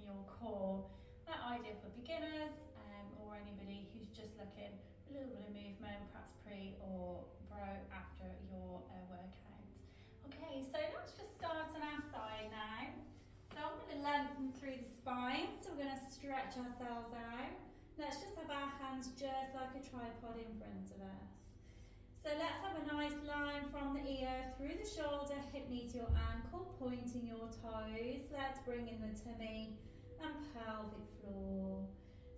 your core. That ideal for beginners or anybody who's just looking for a little bit of movement, perhaps pre or after your workout. Okay, so let's just start on our side now. So I'm going to lengthen through the spine, so we're going to stretch ourselves out. Let's just have our hands just like a tripod in front of us. So let's have a nice line from the ear through the shoulder, hip knee to your ankle, pointing your toes. Let's bring in the tummy and pelvic floor.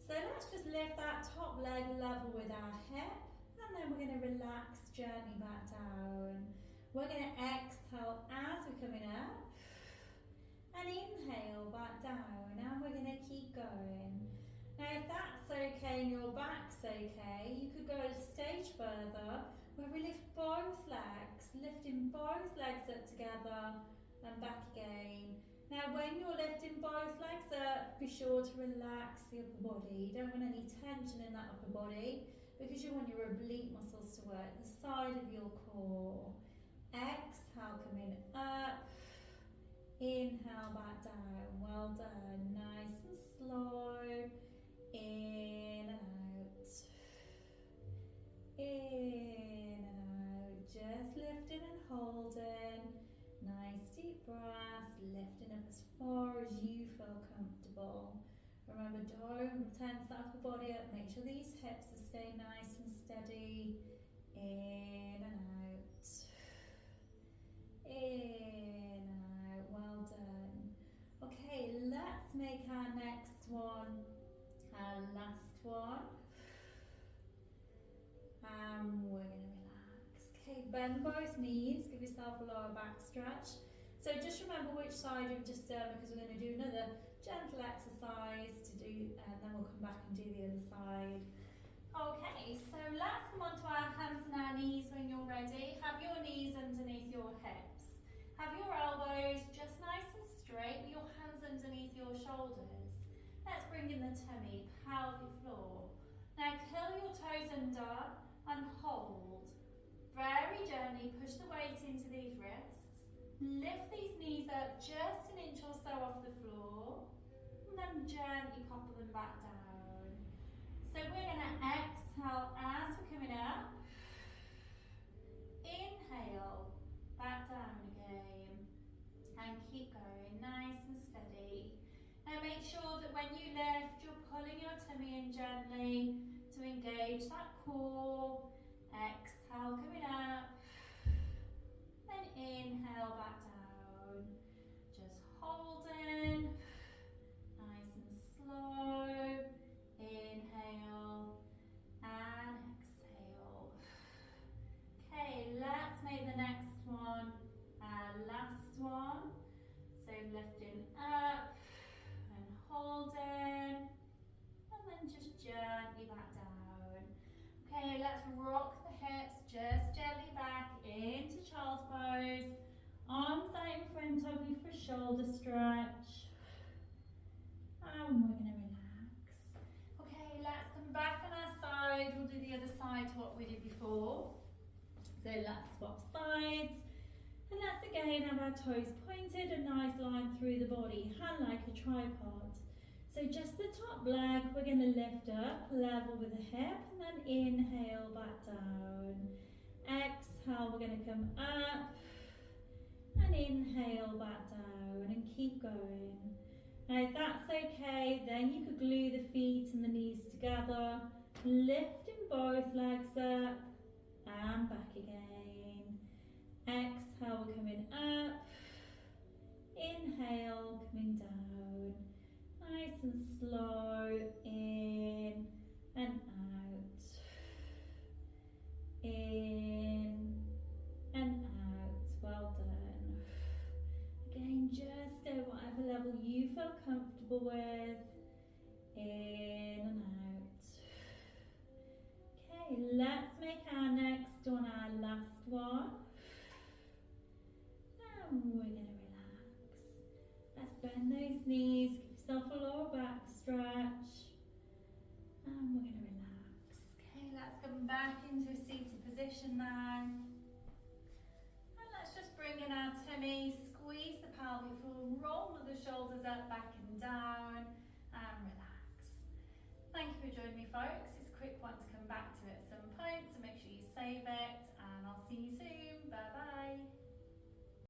So let's just lift that top leg level with our hip, and then we're going to relax gently back down. We're going to exhale as we're coming up, and inhale back down, and we're going to keep going. Now if that's okay and your back's okay, you could go a stage further where we lift both legs, lifting both legs up together and back again. Now when you're lifting both legs up, be sure to relax the upper body. You don't want any tension in that upper body because you want your oblique muscles to work, the side of your core. Exhale, coming up. Inhale back down. Well done. Nice and slow. In and out. In and out. Just lifting and holding. Nice deep breaths. Lifting up as far as you feel comfortable. Remember, don't tense that upper body up. Make sure these hips are staying nice and steady. In and out. In and out. Well done. Okay, let's make our next one our last one. And we're going to relax. Okay, bend both knees. Give yourself a lower back stretch. So just remember which side you've just done, because we're going to do another gentle exercise to do, and then we'll come back and do the other side. Okay, so let's come onto our hands and our knees when you're ready. Have your knees underneath your hips. Have your elbows just nice and straight, your hands underneath your shoulders. Let's bring in the tummy, pelvic floor. Now curl your toes under and hold. Very gently push the weight into these wrists. Lift these knees up just an inch or so off the floor. And then gently pop them back down. So we're going to exhale as we're coming up. Inhale, back down again. And keep going, nice and steady. Now make sure that when you lift, you're pulling your tummy in gently to engage that core. Exhale, coming up. Then inhale, back down. Just holding. Nice and slow. Inhale and exhale. Okay, let's make the next one our last one. So lifting up and holding, and then just gently back down. Okay, let's rock the hips just gently back into child's pose. Arms out in front of you for shoulder stretch. And we're going to relax. Okay, let's come back on our side. We'll do the other side to what we did before. So let's swap sides. And let's again have our toes pointed, a nice line through the body, hand like a tripod. So just the top leg, we're going to lift up, level with the hip, and then inhale back down. Exhale, we're going to come up, and inhale back down, and keep going. Now if that's okay, then you could glue the feet and the knees together, lifting both legs up, and back again. Exhale, we're coming up. Inhale, coming down. Nice and slow. In and out. In and out. Well done. Again, just go whatever level you feel comfortable with. In and out. Okay, let's make our next one our last one. And we're going to relax. Let's bend those knees, give yourself a lower back stretch. And we're going to relax. Okay, let's come back into a seated position now. And let's just bring in our tummy, squeeze squeeze the pelvic floor, roll the shoulders up, back and down, and relax. Thank you for joining me, folks. It's a quick one to come back to at some point, so make sure you save it, and I'll see you soon.